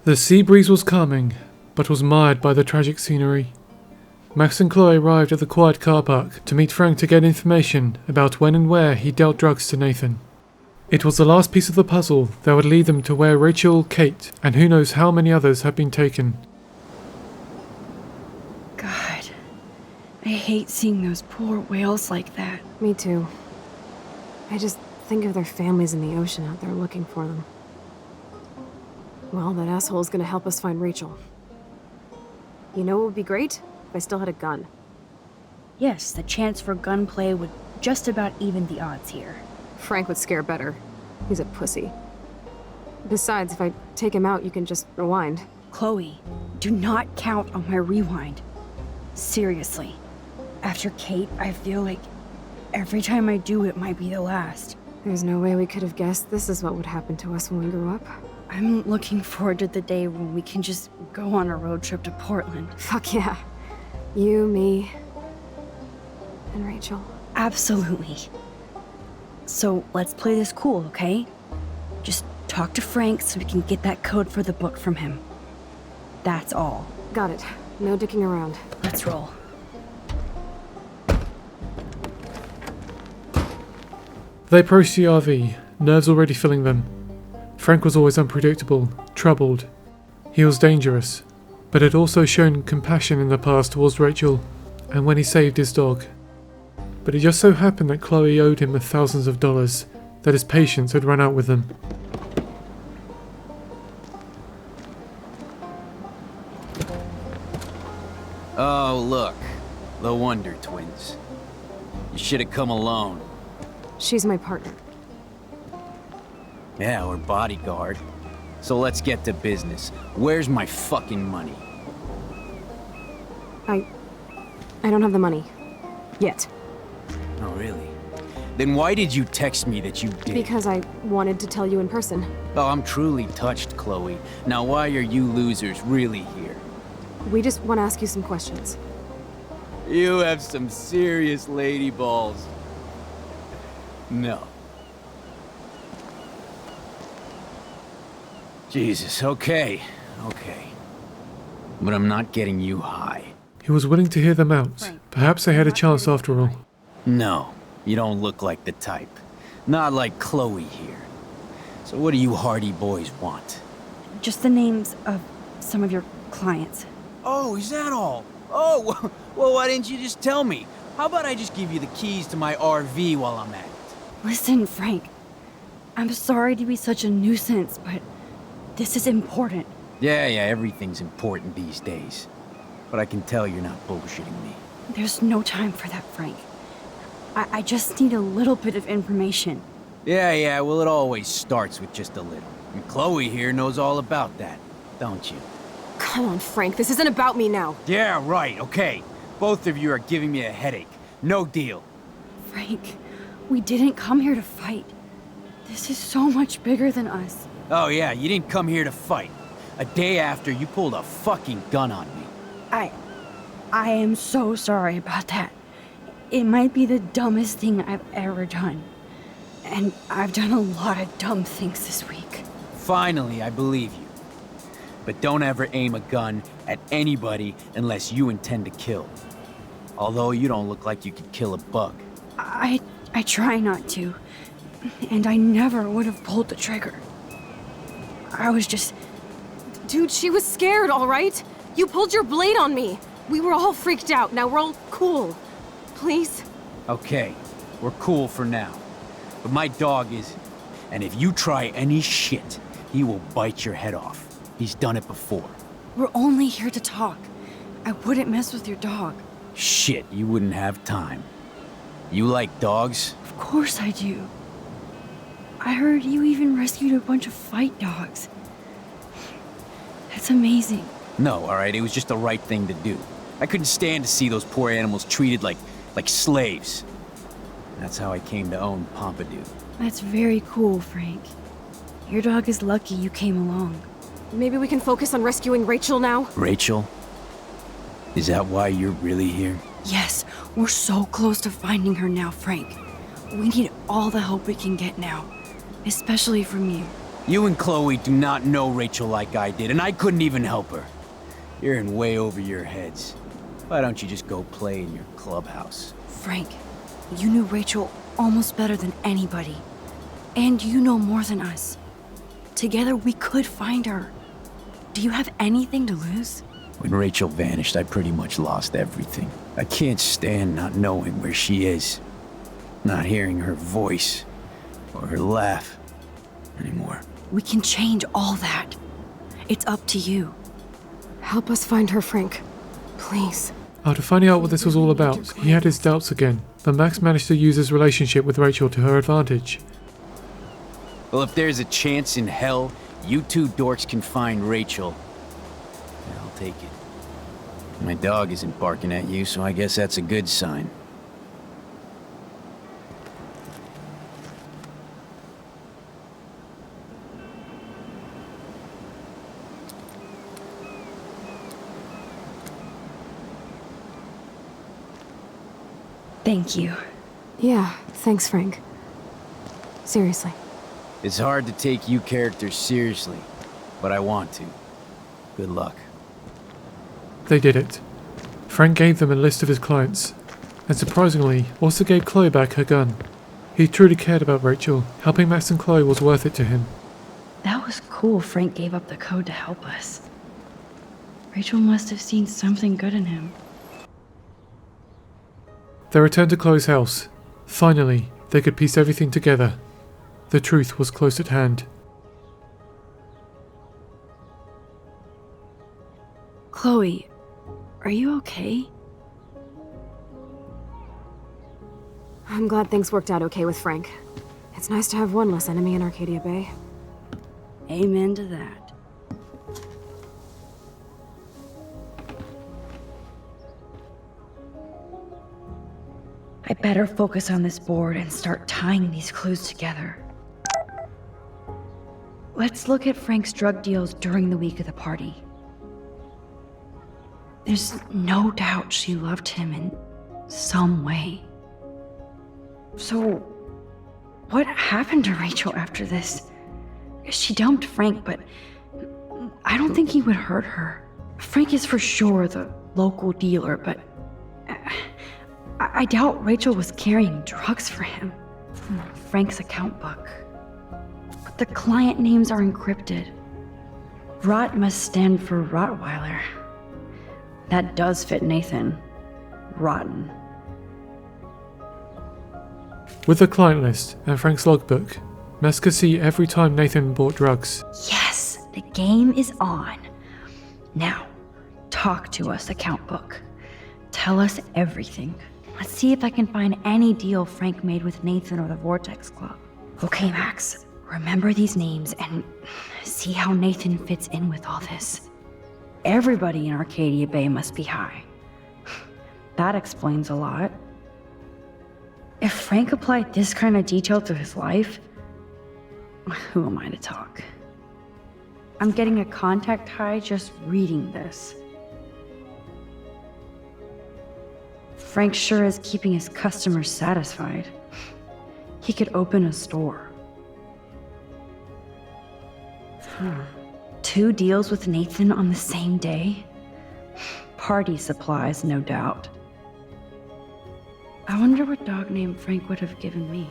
The sea breeze was calming, but was marred by the tragic scenery. Max and Chloe arrived at the quiet car park to meet Frank to get information about when and where he dealt drugs to Nathan. It was the last piece of the puzzle that would lead them to where Rachel, Kate, and who knows how many others had been taken. God, I hate seeing those poor whales like that. Me too. I just think of their families in the ocean out there looking for them. Well, that asshole's gonna help us find Rachel. You know what would be great? If I still had a gun. Yes, the chance for gunplay would just about even the odds here. Frank would scare better. He's a pussy. Besides, if I take him out, you can just rewind. Chloe, do not count on my rewind. Seriously. After Kate, I feel like every time I do it might be the last. There's no way we could have guessed this is what would happen to us when we grew up. I'm looking forward to the day when we can just go on a road trip to Portland. Fuck yeah. You, me, and Rachel. Absolutely. So let's play this cool, okay? Just talk to Frank so we can get that code for the book from him. That's all. Got it. No dicking around. Let's roll. They approached the RV, nerves already filling them. Frank was always unpredictable, troubled. He was dangerous, but had also shown compassion in the past towards Rachel, and when he saved his dog. But it just so happened that Chloe owed him thousands of dollars, that his patience had run out with them. Oh, look. The Wonder Twins. You should have come alone. She's my partner. Yeah, or bodyguard. So let's get to business. Where's my fucking money? I don't have the money. Yet. Oh, really? Then why did you text me that you did? Because I wanted to tell you in person. Oh, I'm truly touched, Chloe. Now why are you losers really here? We just want to ask you some questions. You have some serious lady balls. No. Jesus, okay. But I'm not getting you high. He was willing to hear them out. Perhaps they had a chance after all. No, you don't look like the type. Not like Chloe here. So what do you hardy boys want? Just the names of some of your clients. Oh, is that all? Oh, well, why didn't you just tell me? How about I just give you the keys to my RV while I'm at it? Listen, Frank. I'm sorry to be such a nuisance, but this is important. Yeah, everything's important these days. But I can tell you're not bullshitting me. There's no time for that, Frank. I just need a little bit of information. Yeah, well, it always starts with just a little. And Chloe here knows all about that, don't you? Come on, Frank. This isn't about me now. Yeah, right, okay. Both of you are giving me a headache. No deal. Frank, we didn't come here to fight. This is so much bigger than us. Oh yeah, you didn't come here to fight. A day after, you pulled a fucking gun on me. I am so sorry about that. It might be the dumbest thing I've ever done. And I've done a lot of dumb things this week. Finally, I believe you. But don't ever aim a gun at anybody unless you intend to kill. Although you don't look like you could kill a bug. I try not to. And I never would have pulled the trigger. I was just... Dude, she was scared, all right? You pulled your blade on me. We were all freaked out. Now we're all cool. Please? Okay, we're cool for now. But my dog isn't. And if you try any shit, he will bite your head off. He's done it before. We're only here to talk. I wouldn't mess with your dog. Shit, you wouldn't have time. You like dogs? Of course I do. I heard you even rescued a bunch of fight dogs. That's amazing. No, alright, it was just the right thing to do. I couldn't stand to see those poor animals treated like slaves. That's how I came to own Pompidou. That's very cool, Frank. Your dog is lucky you came along. Maybe we can focus on rescuing Rachel now? Rachel? Is that why you're really here? Yes, we're so close to finding her now, Frank. We need all the help we can get now. Especially from you. You and Chloe do not know Rachel like I did, and I couldn't even help her. You're in way over your heads. Why don't you just go play in your clubhouse? Frank, you knew Rachel almost better than anybody. And you know more than us. Together we could find her. Do you have anything to lose? When Rachel vanished, I pretty much lost everything. I can't stand not knowing where she is. Not hearing her voice or her laugh anymore. We can change all that. It's up to you. Help us find her, Frank. Please. After finding out what this was all about, he had his doubts again, but Max managed to use his relationship with Rachel to her advantage. Well, if there's a chance in hell, you two dorks can find Rachel. I'll take it. My dog isn't barking at you, so I guess that's a good sign. Thank you. Yeah, thanks, Frank. Seriously. It's hard to take you characters seriously, but I want to. Good luck. They did it. Frank gave them a list of his clients, and surprisingly, also gave Chloe back her gun. He truly cared about Rachel. Helping Max and Chloe was worth it to him. That was cool Frank gave up the code to help us. Rachel must have seen something good in him. They returned to Chloe's house. Finally, they could piece everything together. The truth was close at hand. Chloe, are you okay? I'm glad things worked out okay with Frank. It's nice to have one less enemy in Arcadia Bay. Amen to that. I better focus on this board and start tying these clues together. Let's look at Frank's drug deals during the week of the party. There's no doubt she loved him in some way. So, what happened to Rachel after this? She dumped Frank, but I don't think he would hurt her. Frank is for sure the local dealer, but I doubt Rachel was carrying drugs for him. Frank's account book. But the client names are encrypted. Rot must stand for Rottweiler. That does fit Nathan. Rotten. With the client list and Frank's logbook, Max could see every time Nathan bought drugs. Yes, the game is on. Now, talk to us, account book. Tell us everything. Let's see if I can find any deal Frank made with Nathan or the Vortex Club. Okay, Max, remember these names and see how Nathan fits in with all this. Everybody in Arcadia Bay must be high. That explains a lot. If Frank applied this kind of detail to his life, who am I to talk? I'm getting a contact high just reading this. Frank sure is keeping his customers satisfied. He could open a store. 2 deals with Nathan on the same day? Party supplies, no doubt. I wonder what dog name Frank would have given me.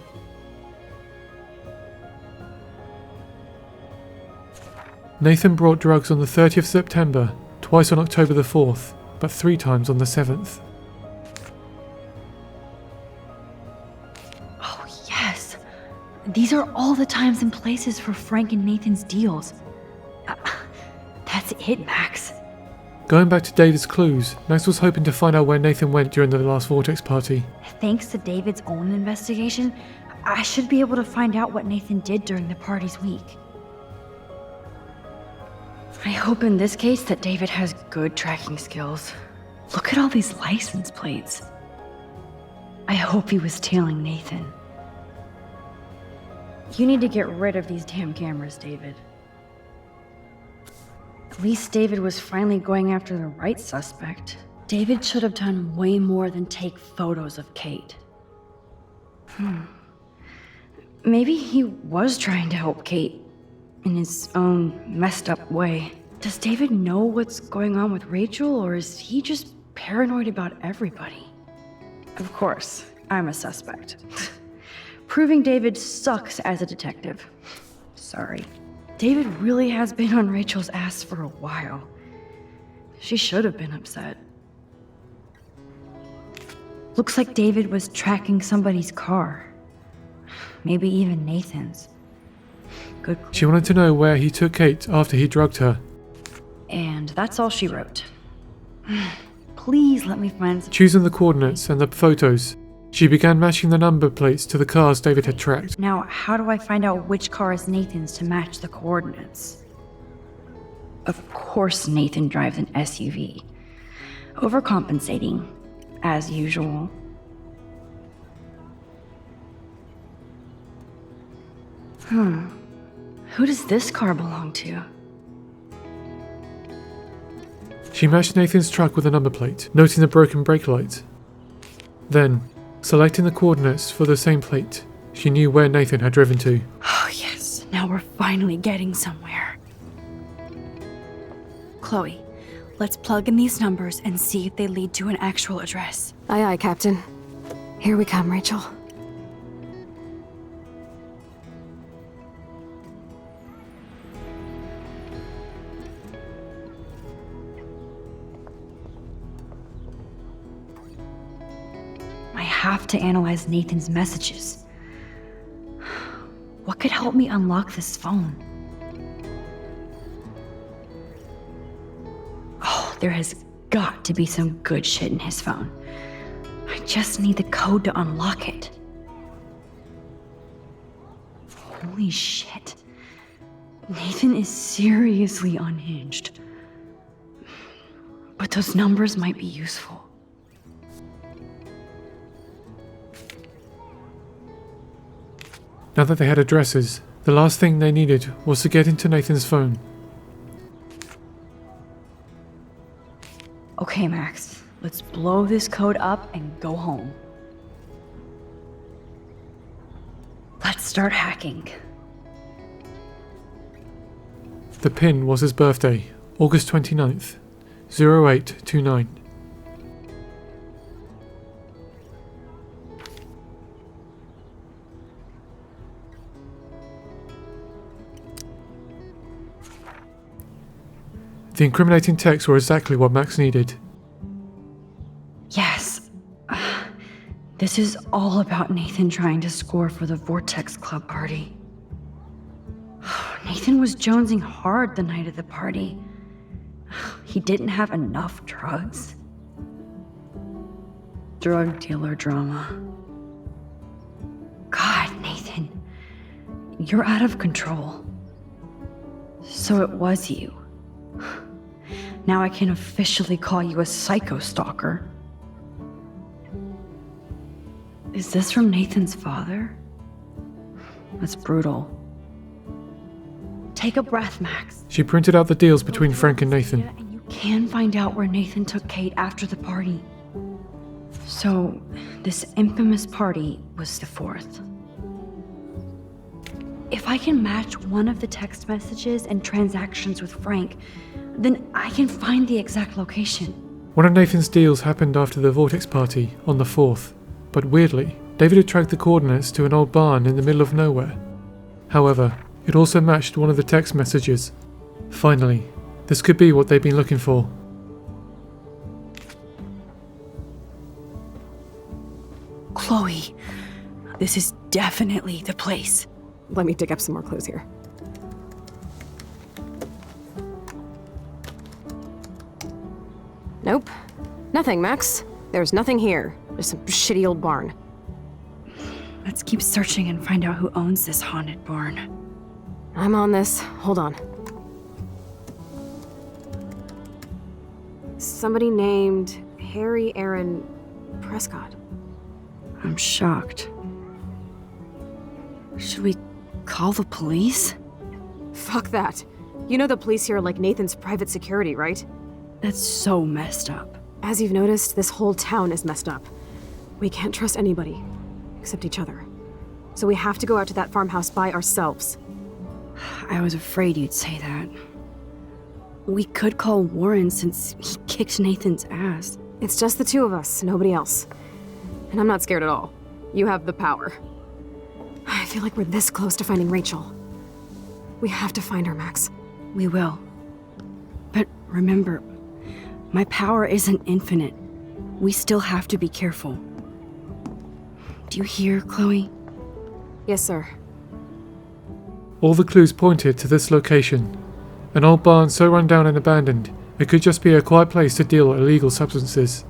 Nathan brought drugs on the 30th of September, twice on October the 4th, but 3 times on the 7th. Oh, yes. These are all the times and places for Frank and Nathan's deals. That's it, Max. Going back to David's clues, Max was hoping to find out where Nathan went during the last Vortex party. Thanks to David's own investigation, I should be able to find out what Nathan did during the party's week. I hope in this case that David has good tracking skills. Look at all these license plates. I hope he was tailing Nathan. You need to get rid of these damn cameras, David. At least David was finally going after the right suspect. David should have done way more than take photos of Kate. Maybe he was trying to help Kate in his own messed up way. Does David know what's going on with Rachel, or is he just paranoid about everybody? Of course, I'm a suspect. Proving David sucks as a detective. Sorry. David really has been on Rachel's ass for a while. She should have been upset. Looks like David was tracking somebody's car. Maybe even Nathan's. Good clue. She wanted to know where he took Kate after he drugged her. And that's all she wrote. Please let me find some. Choosing the coordinates and the photos, she began matching the number plates to the cars David had tracked. Now, how do I find out which car is Nathan's to match the coordinates? Of course Nathan drives an SUV. Overcompensating, as usual. Who does this car belong to? She matched Nathan's truck with a number plate, noting the broken brake light. Then, selecting the coordinates for the same plate, she knew where Nathan had driven to. Oh yes, now we're finally getting somewhere. Chloe, let's plug in these numbers and see if they lead to an actual address. Aye, aye, Captain. Here we come, Rachel. I have to analyze Nathan's messages. What could help me unlock this phone? Oh, there has got to be some good shit in his phone. I just need the code to unlock it. Holy shit. Nathan is seriously unhinged. But those numbers might be useful. Now that they had addresses, the last thing they needed was to get into Nathan's phone. Okay, Max, let's blow this code up and go home. Let's start hacking. The pin was his birthday, August 29th, 0829. The incriminating texts were exactly what Max needed. Yes. This is all about Nathan trying to score for the Vortex Club party. Nathan was jonesing hard the night of the party. He didn't have enough drugs. Drug dealer drama. God, Nathan. You're out of control. So it was you. Now I can officially call you a psycho stalker. Is this from Nathan's father? That's brutal. Take a breath, Max. She printed out the deals between Frank and Nathan. And you can find out where Nathan took Kate after the party. So, this infamous party was the 4th. If I can match one of the text messages and transactions with Frank, then I can find the exact location. One of Nathan's deals happened after the Vortex party on the 4th, but weirdly, David had tracked the coordinates to an old barn in the middle of nowhere. However, it also matched one of the text messages. Finally, this could be what they'd been looking for. Chloe, this is definitely the place. Let me dig up some more clues here. Nope. Nothing, Max. There's nothing here. Just some shitty old barn. Let's keep searching and find out who owns this haunted barn. I'm on this. Hold on. Somebody named Harry Aaron Prescott. I'm shocked. Should we call the police? Fuck that. You know the police here are like Nathan's private security, right? That's so messed up. As you've noticed, this whole town is messed up. We can't trust anybody, except each other. So we have to go out to that farmhouse by ourselves. I was afraid you'd say that. We could call Warren since he kicked Nathan's ass. It's just the two of us, nobody else. And I'm not scared at all. You have the power. I feel like we're this close to finding Rachel. We have to find her, Max. We will. But remember, my power isn't infinite. We still have to be careful. Do you hear, Chloe? Yes, sir. All the clues pointed to this location. An old barn so run down and abandoned, it could just be a quiet place to deal illegal substances.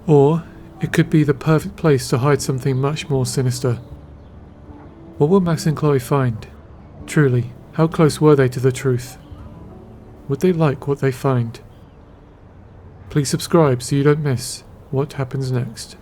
Or, it could be the perfect place to hide something much more sinister. What will Max and Chloe find? Truly, how close were they to the truth? Would they like what they find? Please subscribe so you don't miss what happens next.